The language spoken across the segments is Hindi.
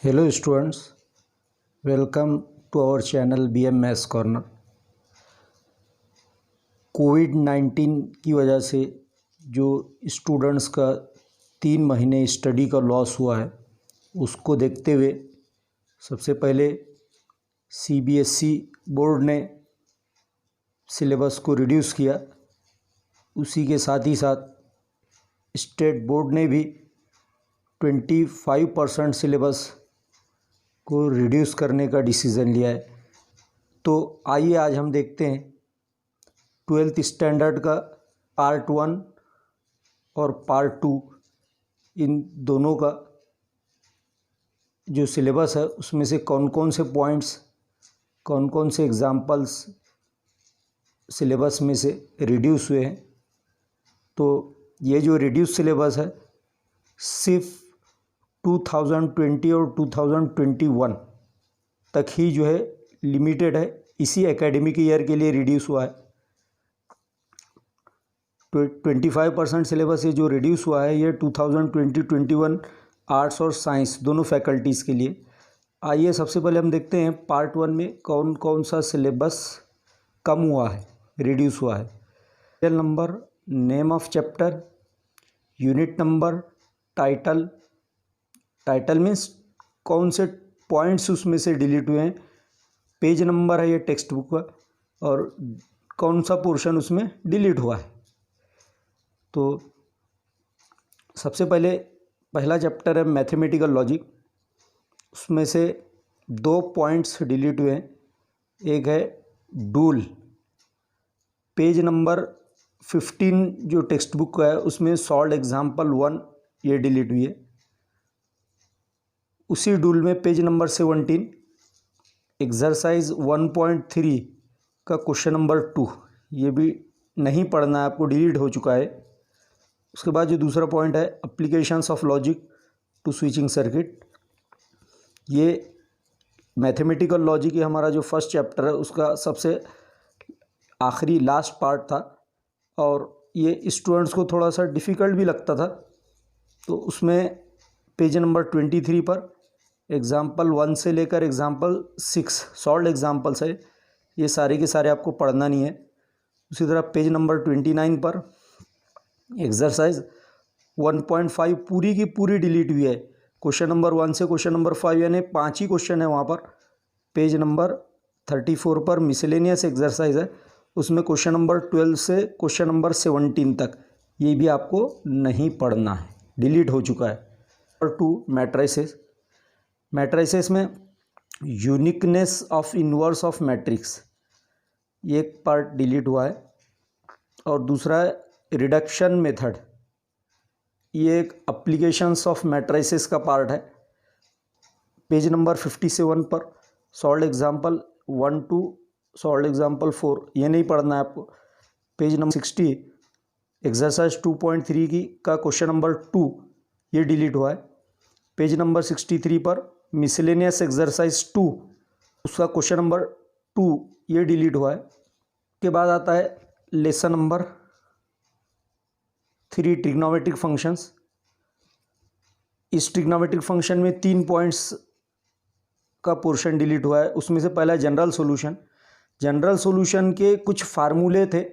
Hello students, welcome to our channel BM Maths Corner। कोविड-19 की वजह से जो स्टूडेंट्स का 3 महीने स्टडी का लॉस हुआ है उसको देखते हुए सबसे पहले CBSE बोर्ड ने सिलेबस को रिड्यूस किया। उसी के साथ ही साथ स्टेट बोर्ड ने भी 25% सिलेबस को रिड्यूस करने का डिसीज़न लिया है। तो आइए आज हम देखते हैं 12th स्टैंडर्ड का पार्ट 1 और पार्ट 2 इन दोनों का जो सिलेबस है उसमें से कौन कौन से पॉइंट्स, कौन कौन से एग्जाम्पल्स सिलेबस में से रिड्यूस हुए हैं। तो ये जो रिड्यूस सिलेबस है सिर्फ 2020 और 2021 तक ही जो है लिमिटेड है, इसी एकेडमिक ईयर के लिए रिड्यूस हुआ है। 25% सिलेबस ये जो रिड्यूस हुआ है ये 2020-21 आर्ट्स और साइंस दोनों फैकल्टीज़ के लिए। आइए सबसे पहले हम देखते हैं पार्ट 1 में कौन कौन सा सिलेबस कम हुआ है, रिड्यूस हुआ है। Serial number, name of chapter, unit number, title means कौन से पॉइंट्स उसमें से डिलीट हुए हैं, पेज नंबर है ये टेक्स्ट बुक का, और कौन सा पोर्शन उसमें डिलीट हुआ है। तो सबसे पहले पहला चैप्टर है मैथमेटिकल लॉजिक, उसमें से 2 पॉइंट्स डिलीट हुए हैं। एक है डूल, पेज नंबर 15 जो टेक्स्ट बुक का है उसमें सॉल्व एग्जाम्पल 1 ये डिलीट हुई है। उसी डूल में पेज नंबर 17 एक्सरसाइज 1.3 का क्वेश्चन नंबर 2 ये भी नहीं पढ़ना है आपको, डिलीट हो चुका है। उसके बाद जो दूसरा पॉइंट है applications of logic to switching circuit, ये मैथमेटिकल लॉजिक ये हमारा जो फर्स्ट चैप्टर है उसका सबसे आखिरी लास्ट पार्ट था और ये स्टूडेंट्स को थोड़ा सा डिफ़िकल्ट भी लगता था। तो उसमें पेज नंबर 23 पर एग्ज़ाम्पल 1 से लेकर एग्ज़ाम्पल 6 सॉल्व एग्ज़ाम्पल्स है, ये सारे के सारे आपको पढ़ना नहीं है। उसी तरह पेज नंबर 29 पर एक्सरसाइज 1.5 पूरी की पूरी डिलीट हुई है। क्वेश्चन नंबर 1 से क्वेश्चन नंबर 5 यानी 5 ही क्वेश्चन है वहाँ पर। पेज नंबर 34 पर मिसलेनियस एक्सरसाइज है, उसमें क्वेश्चन नंबर 12 से क्वेश्चन नंबर 17 तक ये भी आपको नहीं पढ़ना है, डिलीट हो चुका है। और 2 मैट्रिसेस में uniqueness of inverse of matrix ये एक पार्ट डिलीट हुआ है। और दूसरा है रिडक्शन मेथड, ये एक एप्लीकेशंस ऑफ मैट्रिसेस का पार्ट है। पेज नंबर 57 पर solve example 1 to solve example 4 ये नहीं पढ़ना है आपको। पेज नंबर 60 एक्सरसाइज 2.3 की का क्वेश्चन नंबर 2 ये डिलीट हुआ है। पेज नंबर 63 पर मिसलेनियस एक्सरसाइज 2 उसका क्वेश्चन नंबर 2 ये डिलीट हुआ है। के बाद आता है लेसन नंबर 3 ट्रिग्नोमेट्रिक फंक्शंस। इस ट्रिग्नोमेट्रिक फंक्शन में 3 पॉइंट्स का पोर्शन डिलीट हुआ है। उसमें से पहला जनरल सॉल्यूशन के कुछ फार्मूले थे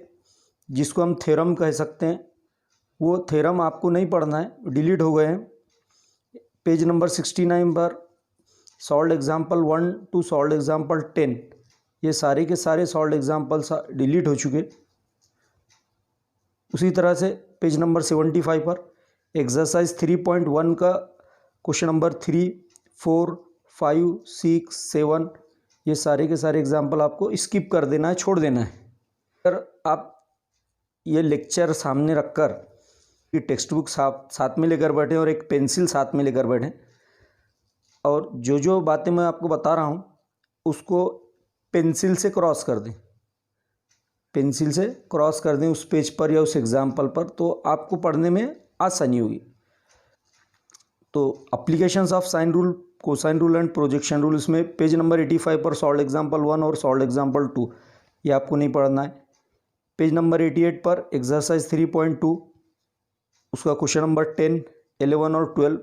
जिसको हम थ्योरम कह सकते हैं, वो थ्योरम आपको नहीं पढ़ना है, डिलीट हो गए हैं। पेज नंबर 69 पर solve example 1 to solve example 10 ये सारे के सारे सॉल्व एग्जाम्पल्स डिलीट हो चुके। उसी तरह से पेज नंबर 75 पर एक्सरसाइज 3.1 का क्वेश्चन नंबर 3, 4, 5, 6, 7 ये सारे के सारे एग्जाम्पल आपको स्किप कर देना है, छोड़ देना है। अगर आप ये लेक्चर सामने रखकर ये टेक्स्ट बुक साथ में लेकर बैठे और एक पेंसिल साथ में लेकर बैठें और जो जो बातें मैं आपको बता रहा हूँ उसको पेंसिल से क्रॉस कर दें, उस पेज पर या उस एग्जाम्पल पर, तो आपको पढ़ने में आसानी होगी। तो applications of sine rule, cosine rule and projection rule, इसमें पेज नंबर 85 पर सॉल्व एग्जाम्पल 1 और सॉल्व एग्जाम्पल 2 ये आपको नहीं पढ़ना है। पेज नंबर 88 पर एक्सरसाइज 3.2 उसका क्वेश्चन नंबर 10, 11 और 12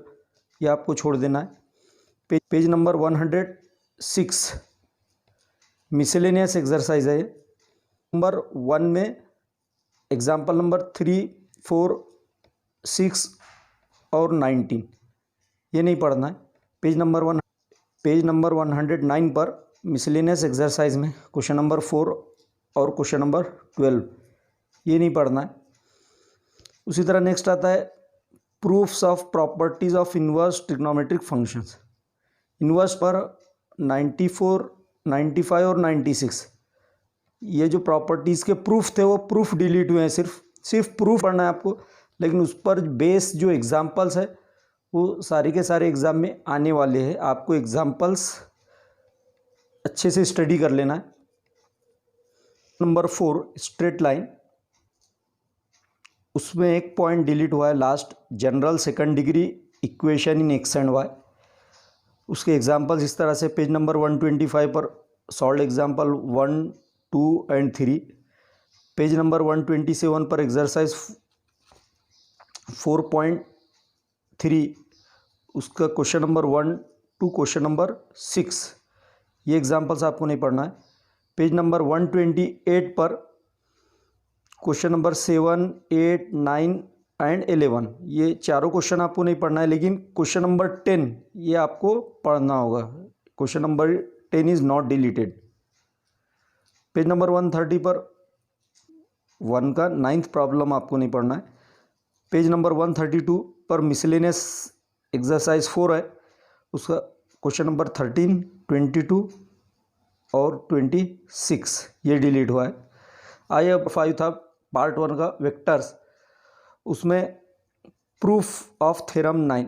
ये आपको छोड़ देना है। पेज नंबर 106 मिसलेनियस एक्सरसाइज है। नंबर 1 में एग्जाम्पल नंबर 3, 4, 6 और 19 ये नहीं पढ़ना है। पेज नंबर 109 पर मिसलेनियस एक्सरसाइज में क्वेश्चन नंबर 4 और क्वेश्चन नंबर 12 ये नहीं पढ़ना है। उसी तरह नेक्स्ट आता है proofs of properties of inverse trigonometric functions. Inverse पर 94, 95 और 96 ये जो प्रॉपर्टीज़ के प्रूफ थे वो प्रूफ डिलीट हुए हैं। सिर्फ प्रूफ पढ़ना है आपको, लेकिन उस पर बेस जो एग्जांपल्स है वो सारे के सारे एग्ज़ाम में आने वाले हैं। आपको एग्जांपल्स अच्छे से स्टडी कर लेना है। नंबर 4 स्ट्रेट लाइन, उसमें एक पॉइंट डिलीट हुआ है last, general second degree equation in x and y. उसके एग्जांपल्स इस तरह से पेज नंबर 125 पर solve example 1, 2 and 3। Page number 127 पर एक्सरसाइज 4.3 उसका question number 1 to question number 6 ये एग्जांपल्स आपको नहीं पढ़ना है। पेज नंबर 128 पर क्वेश्चन नंबर 7, 8, 9 एंड 11 ये चारों क्वेश्चन आपको नहीं पढ़ना है, लेकिन क्वेश्चन नंबर 10 ये आपको पढ़ना होगा। Question number 10 is not deleted. Page number 130 पर 1 का 9th प्रॉब्लम आपको नहीं पढ़ना है। पेज नंबर 132 पर मिसलेनियस एक्सरसाइज 4 है, उसका क्वेश्चन नंबर 13, 22 और 26 ये डिलीट हुआ है। आइए अब 5 था पार्ट 1 का वेक्टर्स, उसमें प्रूफ ऑफ थ्योरम 9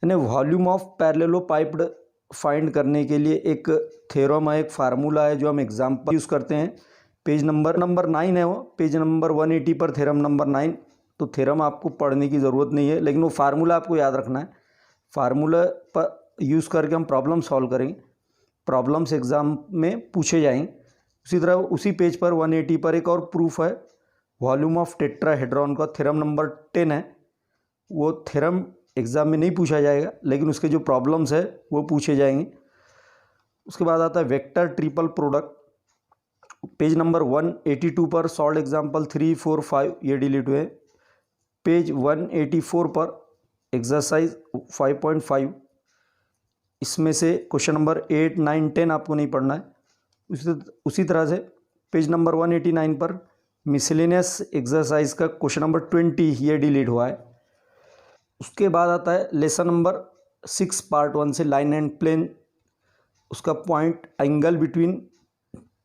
यानी वॉल्यूम ऑफ पैरेललोपाइप्ड फाइंड करने के लिए एक थ्योरम है, एक फार्मूला है जो हम एग्जाम्पल यूज़ करते हैं। पेज नंबर 9 है वो, पेज नंबर 180 पर थ्योरम नंबर 9। तो थ्योरम आपको पढ़ने की ज़रूरत नहीं है, लेकिन वो फार्मूला आपको याद रखना है। फार्मूला पर यूज़ करके हम प्रॉब्लम सॉल्व करेंगे, प्रॉब्लम्स एग्ज़ाम में पूछे जाएंगे। उसी तरह उसी पेज पर 180 पर एक और प्रूफ है वॉल्यूम ऑफ टेट्राहेड्रॉन का, थ्योरम नंबर 10 है। वो थ्योरम एग्ज़ाम में नहीं पूछा जाएगा, लेकिन उसके जो प्रॉब्लम्स है वो पूछे जाएंगे। उसके बाद आता है vector triple product, page number 182 पर सॉल्व एग्जाम्पल 3, 4, 5 ये डिलीट हुए। पेज 184 पर एक्सरसाइज 5.5 इसमें से क्वेश्चन नंबर 8, 9, 10 आपको नहीं पढ़ना है। उसी तरह से पेज नंबर 189 पर मिसलेनियस एक्सरसाइज का क्वेश्चन नंबर 20 ये डिलीट हुआ है। उसके बाद आता है लेसन नंबर 6 पार्ट 1 से लाइन एंड प्लेन, उसका point angle between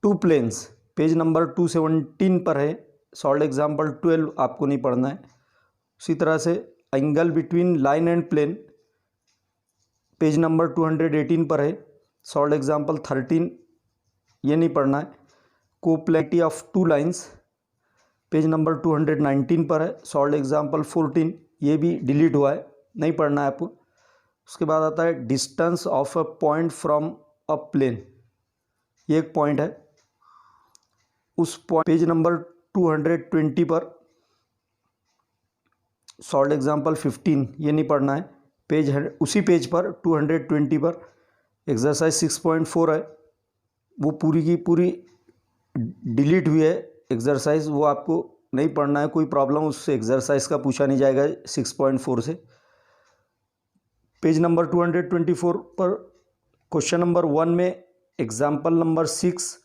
two planes, page number 217 पर है। सॉल्व एग्जाम्पल 12 आपको नहीं पढ़ना है। उसी तरह से angle between line and plane, page number 218 पर है। सॉल्व एग्जाम्पल 13 ये नहीं पढ़ना है। Coplanarity of two lines, page number 219 पर है। सॉल्व एग्जाम्पल 14 ये भी डिलीट हुआ है, नहीं पढ़ना है आपको। उसके बाद आता है distance of a point from a plane, ये एक पॉइंट है। उस पॉइंट पेज नंबर 220 पर सॉल्व एग्जाम्पल 15 ये नहीं पढ़ना है। उसी पेज पर 220 पर एक्सरसाइज 6.4 है, वो पूरी की पूरी डिलीट हुई है एक्सरसाइज, वो आपको नहीं पढ़ना है। कोई प्रॉब्लम उस एक्सरसाइज का पूछा नहीं जाएगा 6.4 से। पेज नंबर 224 पर क्वेश्चन नंबर 1 में एग्जाम्पल नंबर 6,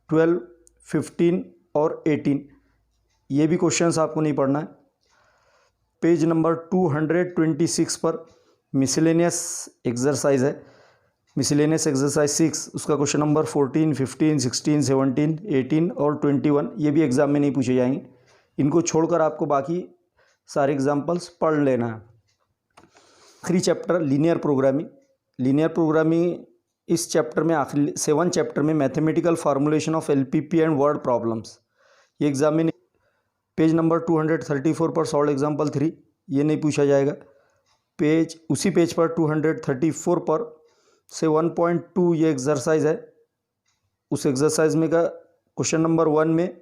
12, 15 और 18 ये भी क्वेश्चंस आपको नहीं पढ़ना है। पेज नंबर 226 पर मिसलेनियस एक्सरसाइज है, मिसलेनियस एक्सरसाइज 6 उसका क्वेश्चन नंबर 14, 15, 16, 17, 18 और 21 ये भी एग्ज़ाम में नहीं पूछे जाएंगे। इनको छोड़कर आपको बाकी सारे एग्जाम्पल्स पढ़ लेना है। आखिरी chapter linear programming. Linear programming इस चैप्टर में आखिरी 7 चैप्टर में mathematical formulation of LPP and word problems ये एग्जाम में पेज नंबर 234 पर सॉल्व एग्जाम्पल 3 ये नहीं पूछा जाएगा। उसी पेज पर 234 पर से 1.2 ये एक्सरसाइज है। उस एक्सरसाइज में का क्वेश्चन नंबर 1 में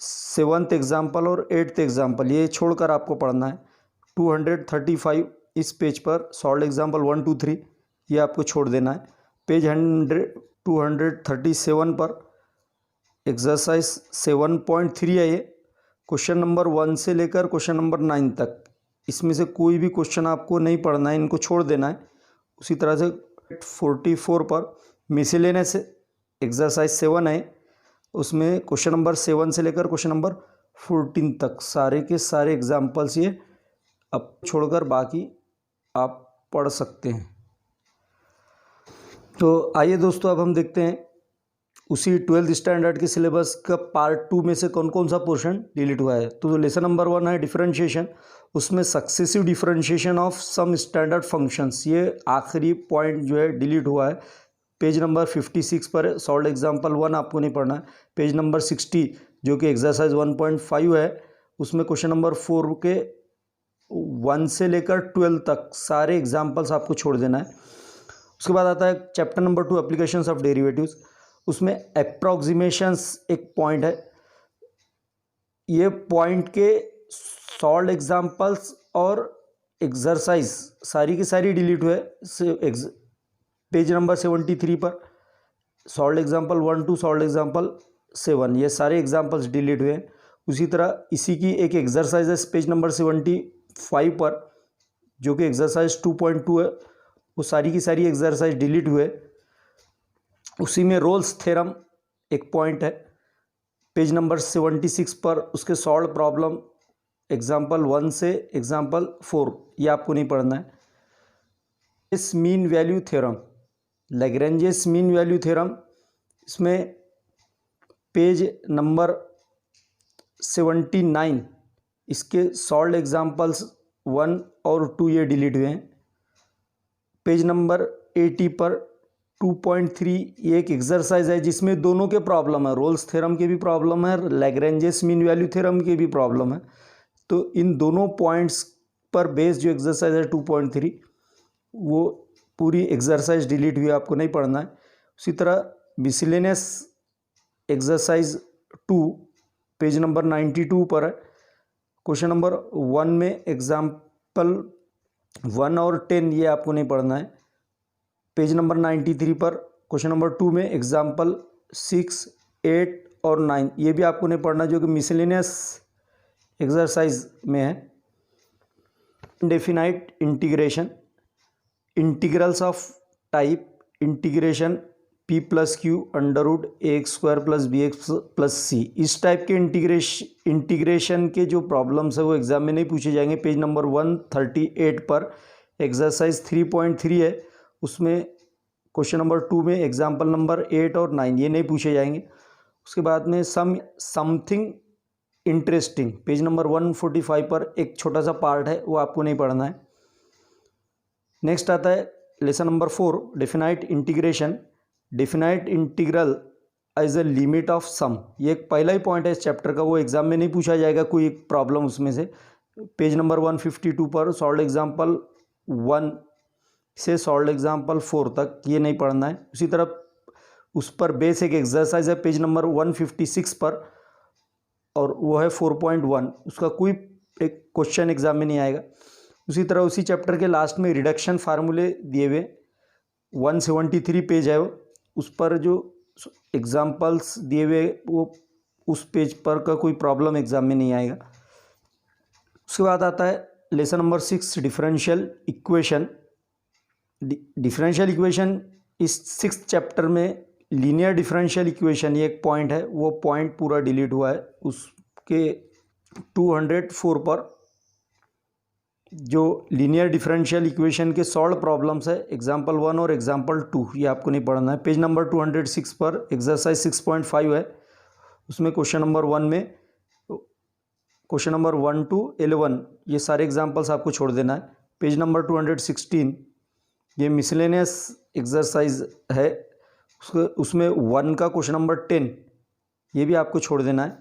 7th एग्जाम्पल और 8th एग्जाम्पल ये छोड़कर आपको पढ़ना है। 235 इस पेज पर सॉल्व एग्जाम्पल 1, 2, 3 ये आपको छोड़ देना है। पेज 237 पर एक्सरसाइज 7.3 है ये। क्वेश्चन नंबर 1 से लेकर क्वेश्चन नंबर 9 तक, इसमें से कोई भी क्वेश्चन आपको नहीं पढ़ना है, इनको छोड़ देना है। उसी तरह से 44 पर मिसलेनियस एक्सरसाइज 7 है, उसमें क्वेश्चन नंबर 7 से लेकर क्वेश्चन नंबर 14 तक सारे के सारे एग्जाम्पल्स ये अब छोड़कर बाकी आप पढ़ सकते हैं। तो आइए दोस्तों, अब हम देखते हैं उसी 12th स्टैंडर्ड के सिलेबस का पार्ट 2 में से कौन कौन सा पोर्शन डिलीट हुआ है। तो लेसन नंबर 1 है डिफरेंशिएशन, उसमें successive differentiation of some standard functions, ये आखिरी पॉइंट जो है डिलीट हुआ है। पेज नंबर 56 पर सॉल्व एग्जाम्पल 1 आपको नहीं पढ़ना है। पेज नंबर 60 जो कि एक्सरसाइज 1.5 है, उसमें क्वेश्चन नंबर 4 के 1 से लेकर 12 तक सारे एग्जाम्पल्स आपको छोड़ देना है। उसके बाद आता है chapter number 2 applications of derivatives, उसमें अप्रॉक्सीमेशंस एक पॉइंट है। ये पॉइंट के सॉल्व एग्जाम्पल्स और एक्सरसाइज सारी की सारी डिलीट हुए। पेज नंबर 73 पर solve example 1 to solve example 7, ये सारे एग्जाम्पल्स डिलीट हुए। उसी तरह इसी की एक एक्सरसाइज है पेज नंबर 75 पर, जो कि एक्सरसाइज 2.2 है, वो सारी की सारी एक्सरसाइज डिलीट हुए। उसी में रोल्स थ्योरम एक पॉइंट है पेज नंबर 76 पर, उसके सॉल्व प्रॉब्लम एग्जाम्पल 1 से एग्जाम्पल 4, ये आपको नहीं पढ़ना है। इस mean value theorem, Lagrange's mean value theorem, इसमें पेज नंबर 79 इसके सॉल्व एग्जाम्पल्स 1 और 2 ये डिलीट हुए हैं। पेज नंबर 80 पर 2.3 ये एक एक्सरसाइज है जिसमें दोनों के प्रॉब्लम है, रोल्स थ्योरम के भी प्रॉब्लम है, लैग्रेंजेस मीन वैल्यू थ्योरम के भी प्रॉब्लम है। तो इन दोनों पॉइंट्स पर बेस्ड जो एक्सरसाइज है 2.3, वो पूरी एक्सरसाइज डिलीट हुई, आपको नहीं पढ़ना है। उसी तरह मिसलेनियस एक्सरसाइज 2 पेज नंबर 92 पर है, क्वेश्चन नंबर 1 में एग्जाम्पल 1 और 10 ये आपको नहीं पढ़ना है। पेज नंबर 93 पर क्वेश्चन नंबर 2 में एग्जाम्पल 6, 8 और 9 ये भी आपको नहीं पढ़ना, जो कि मिसलेनियस एक्सरसाइज में है। Indefinite integration, integrals of type integration p + q √ax² + bx + c, इस टाइप के इंटीग्रेशन के जो प्रॉब्लम्स है वो एग्जाम में नहीं पूछे जाएंगे। पेज नंबर 138 पर एक्सरसाइज 3.3 है, उसमें क्वेश्चन नंबर 2 में एग्जाम्पल नंबर 8 और 9 ये नहीं पूछे जाएंगे। उसके बाद में समथिंग इंटरेस्टिंग पेज नंबर 145 पर एक छोटा सा पार्ट है, वो आपको नहीं पढ़ना है। नेक्स्ट आता है lesson number 4 definite integration, definite integral as a limit of sum, ये एक पहला ही पॉइंट है इस चैप्टर का, वो एग्जाम में नहीं पूछा जाएगा कोई एक प्रॉब्लम उसमें से। पेज नंबर 152 पर सॉल्व एग्जाम्पल 1 से सॉल्व एग्जाम्पल 4 तक ये नहीं पढ़ना है। उसी तरह उस पर बेस एक एक्सरसाइज है पेज नंबर 156 पर, और वो है 4.1, उसका कोई एक क्वेश्चन एग्जाम में नहीं आएगा। उसी तरह उसी चैप्टर के लास्ट में रिडक्शन फार्मूले दिए हुए 173 पेज है, उस पर जो एग्जाम्पल्स दिए हुए वो उस पेज पर का कोई प्रॉब्लम एग्जाम में नहीं आएगा। उसके बाद आता है lesson number 6 differential equation. Differential equation इस 6th चैप्टर में लीनियर डिफरेंशियल इक्वेशन ये एक पॉइंट है, वो पॉइंट पूरा डिलीट हुआ है। उसके 204 पर जो लीनियर डिफरेंशियल इक्वेशन के सॉल्व प्रॉब्लम्स है एग्जाम्पल 1 और एग्जाम्पल 2 ये आपको नहीं पढ़ना है। पेज नंबर 206 पर एक्सरसाइज 6.5 है, उसमें क्वेश्चन नंबर 1 में क्वेश्चन नंबर 1 to 11 ये सारे एग्जाम्पल्स आपको छोड़ देना है। पेज नंबर 216 ये मिसलेनियस एक्सरसाइज है, उसमें 1 का क्वेश्चन नंबर 10 ये भी आपको छोड़ देना है।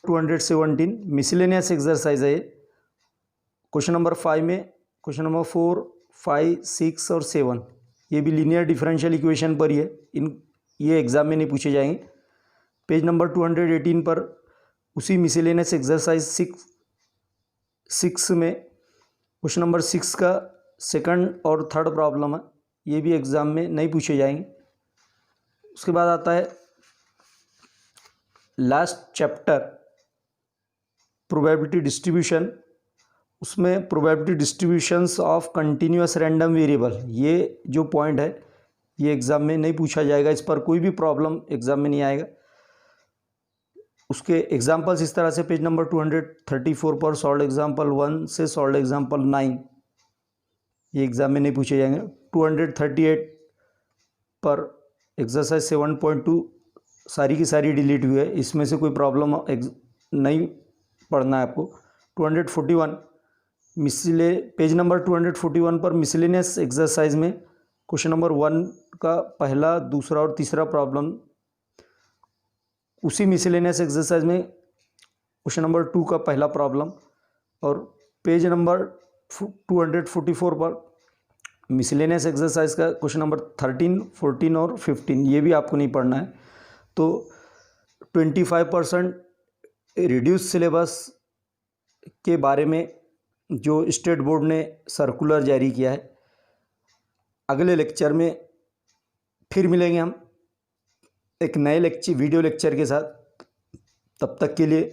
217 मिसलेनियस एक्सरसाइज है ये, क्वेश्चन नंबर 5 में क्वेश्चन नंबर 4, 5, 6 और 7 ये भी लीनियर डिफरेंशियल इक्वेशन पर ही है, ये एग्जाम में नहीं पूछे जाएंगे। पेज नंबर 218 पर उसी मिसलेनियस एक्सरसाइज 6 में क्वेश्चन नंबर 6 का सेकंड और थर्ड प्रॉब्लम है, ये भी एग्ज़ाम में नहीं पूछे जाएंगे। उसके बाद आता है लास्ट चैप्टर प्रोबेबिलिटी डिस्ट्रीब्यूशन। उसमें probability distributions of continuous random variable, ये जो पॉइंट है ये एग्ज़ाम में नहीं पूछा जाएगा, इस पर कोई भी प्रॉब्लम एग्ज़ाम में नहीं आएगा। उसके एग्जांपल्स इस तरह से पेज नंबर 234 पर सॉल्व एग्जांपल 1 से सॉल्व एग्जांपल 9, ये एग्ज़ाम में नहीं पूछे जाएंगे। 238 पर एक्सरसाइज 7.2 सारी की सारी डिलीट हुई है, इसमें से कोई प्रॉब्लम नहीं पढ़ना है आपको। 241 पेज नंबर 241 पर मिसलेनियस एक्सरसाइज में क्वेश्चन नंबर 1 का पहला, दूसरा और तीसरा प्रॉब्लम, उसी मिसलेनियस एक्सरसाइज में क्वेश्चन नंबर 2 का पहला प्रॉब्लम, और पेज नंबर 244 पर मिसलेनियस एक्सरसाइज का क्वेश्चन नंबर 13, 14 और 15, ये भी आपको नहीं पढ़ना है। तो 25% रिड्यूस सिलेबस के बारे में जो स्टेट बोर्ड ने सर्कुलर जारी किया है, अगले लेक्चर में फिर मिलेंगे हम एक नए वीडियो लेक्चर के साथ। तब तक के लिए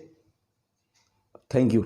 थैंक यू।